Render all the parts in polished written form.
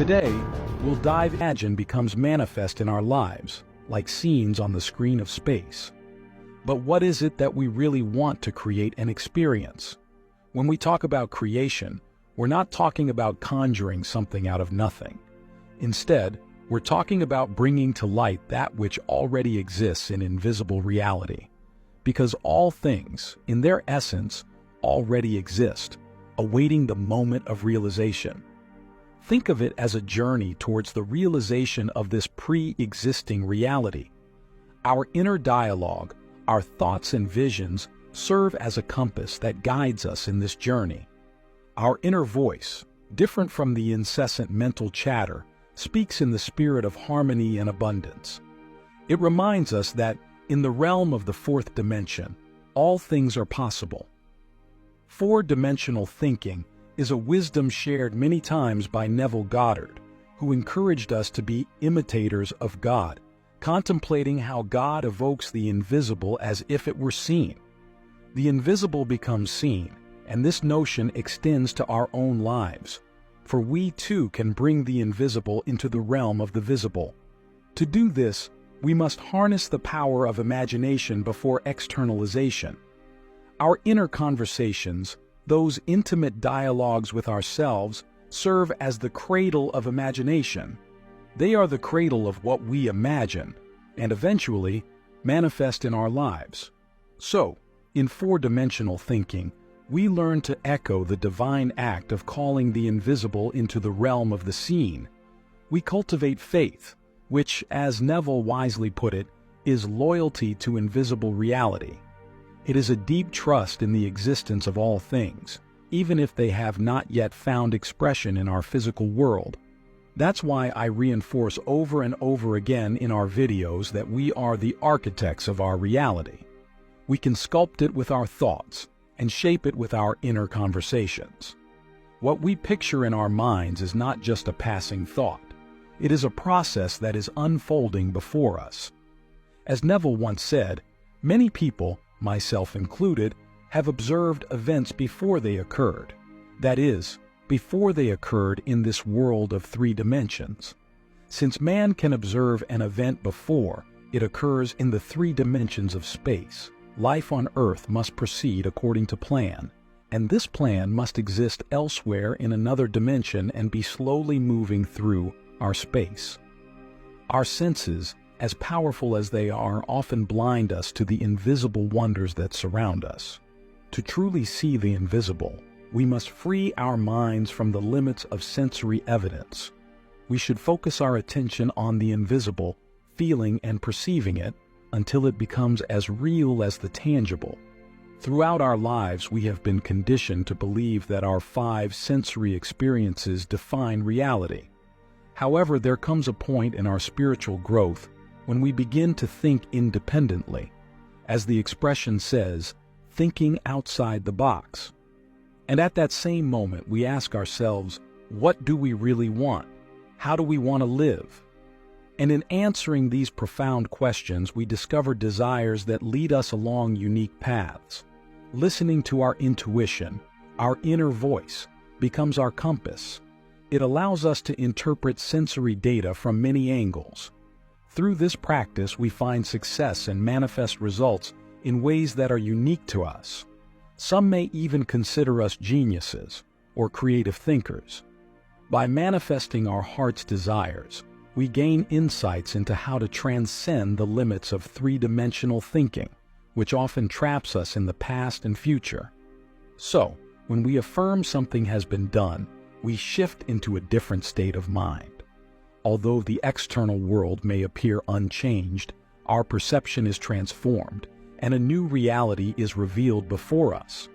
Today, we'll dive imagine becomes manifest in our lives, like scenes on the screen of space. But what is it that we really want to create and experience? When we talk about creation, we're not talking about conjuring something out of nothing. Instead, we're talking about bringing to light that which already exists in invisible reality. Because all things, in their essence, already exist, awaiting the moment of realization. Think of it as a journey towards the realization of this pre-existing reality. Our inner dialogue, our thoughts and visions, serve as a compass that guides us in this journey. Our inner voice, different from the incessant mental chatter, speaks in the spirit of harmony and abundance. It reminds us that, in the realm of the fourth dimension, all things are possible. Four-dimensional thinking is a wisdom shared many times by Neville Goddard, who encouraged us to be imitators of God, contemplating how God evokes the invisible as if it were seen. The invisible becomes seen, and this notion extends to our own lives, for we too can bring the invisible into the realm of the visible. To do this, we must harness the power of imagination before externalization. Our inner conversations, those intimate dialogues with ourselves, serve as the cradle of imagination. They are the cradle of what we imagine, and eventually manifest in our lives. So, in four-dimensional thinking, we learn to echo the divine act of calling the invisible into the realm of the seen. We cultivate faith, which, as Neville wisely put it, is loyalty to invisible reality. It is a deep trust in the existence of all things, even if they have not yet found expression in our physical world. That's why I reinforce over and over again in our videos that we are the architects of our reality. We can sculpt it with our thoughts and shape it with our inner conversations. What we picture in our minds is not just a passing thought. It is a process that is unfolding before us. As Neville once said, many people, myself included, have observed events before they occurred. That is, before they occurred in this world of three dimensions. Since man can observe an event before it occurs in the three dimensions of space, life on Earth must proceed according to plan, and this plan must exist elsewhere in another dimension and be slowly moving through our space. Our senses, as powerful as they are, often blind us to the invisible wonders that surround us. To truly see the invisible, we must free our minds from the limits of sensory evidence. We should focus our attention on the invisible, feeling and perceiving it, until it becomes as real as the tangible. Throughout our lives, we have been conditioned to believe that our five sensory experiences define reality. However, there comes a point in our spiritual growth when we begin to think independently, as the expression says, thinking outside the box. And at that same moment, we ask ourselves, what do we really want? How do we want to live? And in answering these profound questions, we discover desires that lead us along unique paths. Listening to our intuition, our inner voice, becomes our compass. It allows us to interpret sensory data from many angles. Through this practice, we find success and manifest results in ways that are unique to us. Some may even consider us geniuses or creative thinkers. By manifesting our heart's desires, we gain insights into how to transcend the limits of three-dimensional thinking, which often traps us in the past and future. So, when we affirm something has been done, we shift into a different state of mind. Although the external world may appear unchanged, our perception is transformed, and a new reality is revealed before us.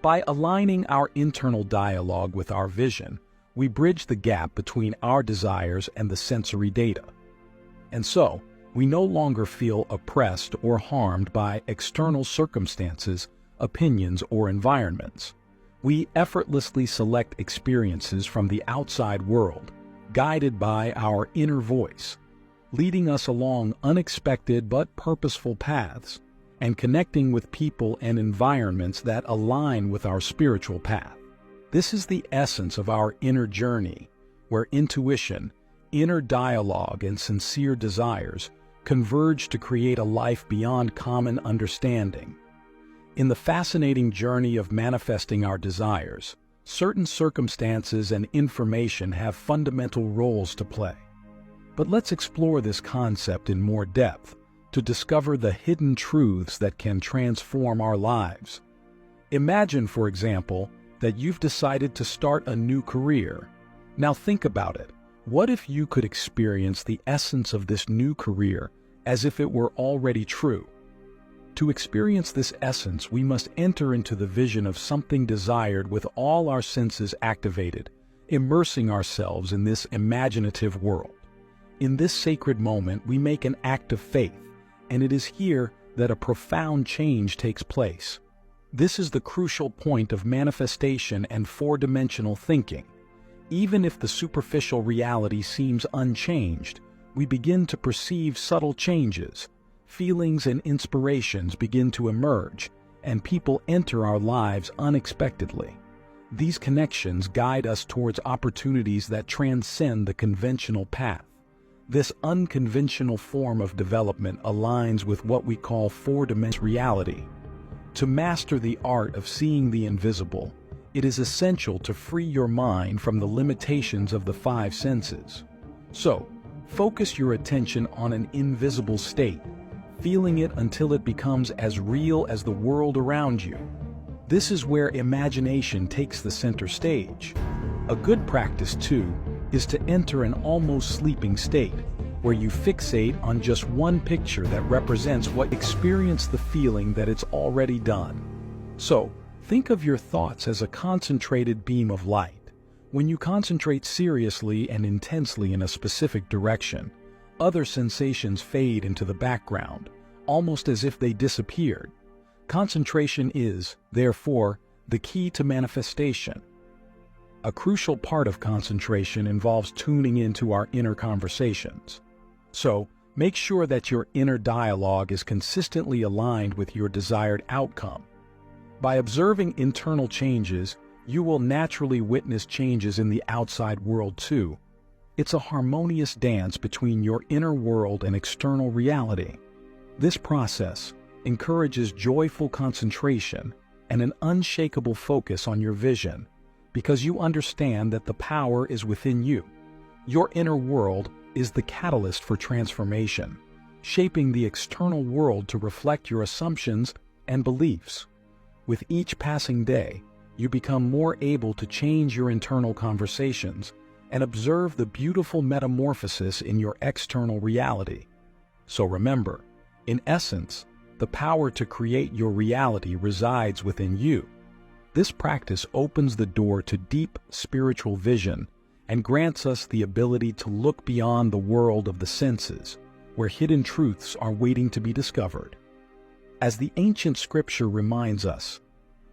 By aligning our internal dialogue with our vision, we bridge the gap between our desires and the sensory data. And so, we no longer feel oppressed or harmed by external circumstances, opinions, or environments. We effortlessly select experiences from the outside world, guided by our inner voice, leading us along unexpected but purposeful paths, and connecting with people and environments that align with our spiritual path. This is the essence of our inner journey, where intuition, inner dialogue, and sincere desires converge to create a life beyond common understanding. In the fascinating journey of manifesting our desires, certain circumstances and information have fundamental roles to play. But let's explore this concept in more depth to discover the hidden truths that can transform our lives. Imagine, for example, that you've decided to start a new career. Now think about it. What if you could experience the essence of this new career as if it were already true? To experience this essence, we must enter into the vision of something desired with all our senses activated, immersing ourselves in this imaginative world. In this sacred moment, we make an act of faith, and it is here that a profound change takes place. This is the crucial point of manifestation and four-dimensional thinking. Even if the superficial reality seems unchanged, we begin to perceive subtle changes. Feelings and inspirations begin to emerge, and people enter our lives unexpectedly. These connections guide us towards opportunities that transcend the conventional path. This unconventional form of development aligns with what we call four-dimensional reality. To master the art of seeing the invisible, it is essential to free your mind from the limitations of the five senses. So, focus your attention on an invisible state, feeling it until it becomes as real as the world around you. This is where imagination takes the center stage. A good practice, too, is to enter an almost sleeping state, where you fixate on just one picture that represents what experience the feeling that it's already done. So, think of your thoughts as a concentrated beam of light. When you concentrate seriously and intensely in a specific direction, other sensations fade into the background, almost as if they disappeared. Concentration is, therefore, the key to manifestation. A crucial part of concentration involves tuning into our inner conversations. So, make sure that your inner dialogue is consistently aligned with your desired outcome. By observing internal changes, you will naturally witness changes in the outside world too. It's a harmonious dance between your inner world and external reality. This process encourages joyful concentration and an unshakable focus on your vision, because you understand that the power is within you. Your inner world is the catalyst for transformation, shaping the external world to reflect your assumptions and beliefs. With each passing day, you become more able to change your internal conversations and observe the beautiful metamorphosis in your external reality. So remember, in essence, the power to create your reality resides within you. This practice opens the door to deep spiritual vision and grants us the ability to look beyond the world of the senses, where hidden truths are waiting to be discovered. As the ancient scripture reminds us,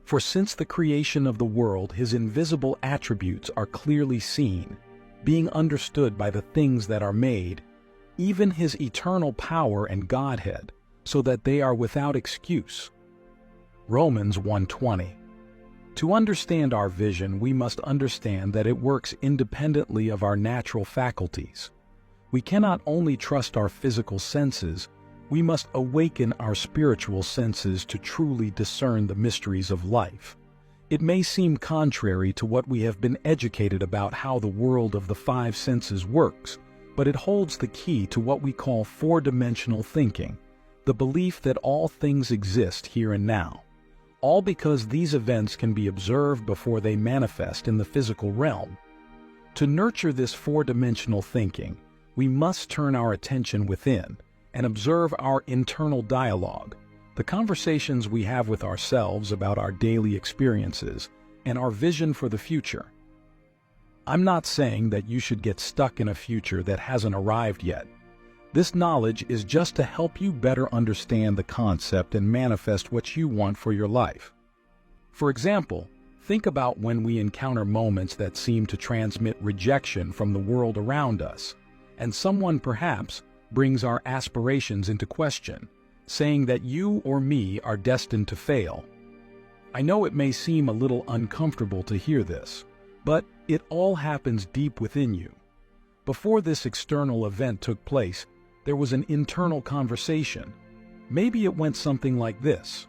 "For since the creation of the world, his invisible attributes are clearly seen, being understood by the things that are made, even his eternal power and Godhead, so that they are without excuse." Romans 1:20. To understand our vision, we must understand that it works independently of our natural faculties. We cannot only trust our physical senses, we must awaken our spiritual senses to truly discern the mysteries of life. It may seem contrary to what we have been educated about how the world of the five senses works, but it holds the key to what we call four-dimensional thinking, the belief that all things exist here and now, all because these events can be observed before they manifest in the physical realm. To nurture this four-dimensional thinking, we must turn our attention within and observe our internal dialogue, the conversations we have with ourselves about our daily experiences and our vision for the future. I'm not saying that you should get stuck in a future that hasn't arrived yet. This knowledge is just to help you better understand the concept and manifest what you want for your life. For example, think about when we encounter moments that seem to transmit rejection from the world around us, and someone perhaps brings our aspirations into question, saying that you or me are destined to fail. I know it may seem a little uncomfortable to hear this, But it all happens deep within you. Before this external event took place, there was an internal conversation. Maybe it went something like this: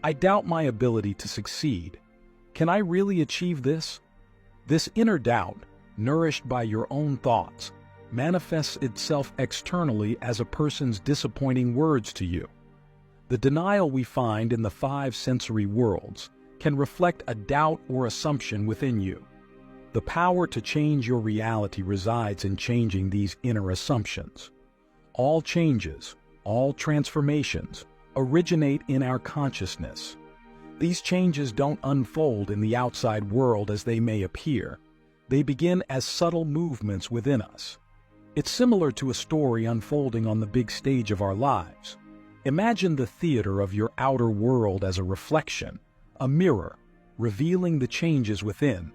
I doubt my ability to succeed. Can I really achieve this? This inner doubt, nourished by your own thoughts, manifests itself externally as a person's disappointing words to you. The denial we find in the five sensory worlds can reflect a doubt or assumption within you. The power to change your reality resides in changing these inner assumptions. All changes, all transformations, originate in our consciousness. These changes don't unfold in the outside world as they may appear. They begin as subtle movements within us. It's similar to a story unfolding on the big stage of our lives. Imagine the theater of your outer world as a reflection, a mirror, revealing the changes within.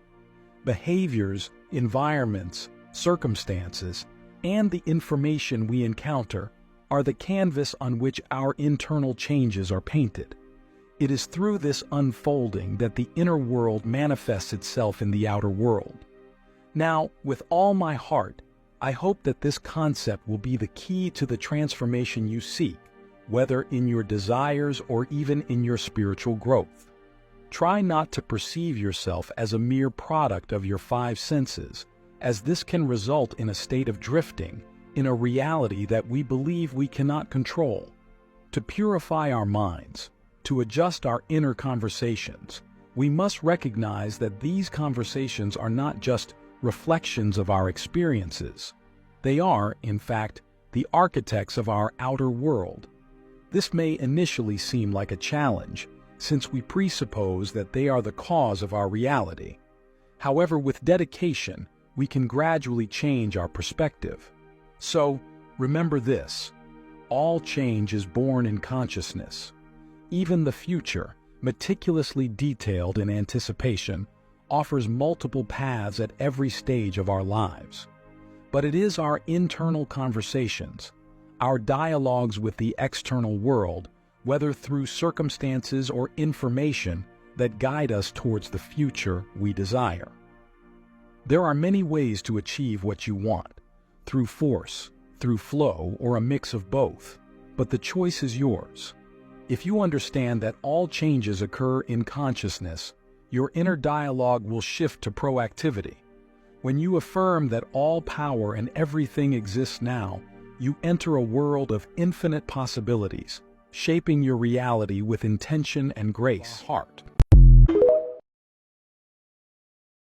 Behaviors, environments, circumstances, and the information we encounter are the canvas on which our internal changes are painted. It is through this unfolding that the inner world manifests itself in the outer world. Now, with all my heart, I hope that this concept will be the key to the transformation you seek, whether in your desires or even in your spiritual growth. Try not to perceive yourself as a mere product of your five senses, as this can result in a state of drifting, in a reality that we believe we cannot control. To purify our minds, to adjust our inner conversations, we must recognize that these conversations are not just reflections of our experiences. They are, in fact, the architects of our outer world. This may initially seem like a challenge, since we presuppose that they are the cause of our reality. However, with dedication, we can gradually change our perspective. So, remember this: all change is born in consciousness. Even the future, meticulously detailed in anticipation, offers multiple paths at every stage of our lives. But it is our internal conversations, our dialogues with the external world, whether through circumstances or information, that guide us towards the future we desire. There are many ways to achieve what you want, through force, through flow, or a mix of both, but the choice is yours. If you understand that all changes occur in consciousness, your inner dialogue will shift to proactivity. When you affirm that all power and everything exists now, you enter a world of infinite possibilities, shaping your reality with intention and grace. Heart.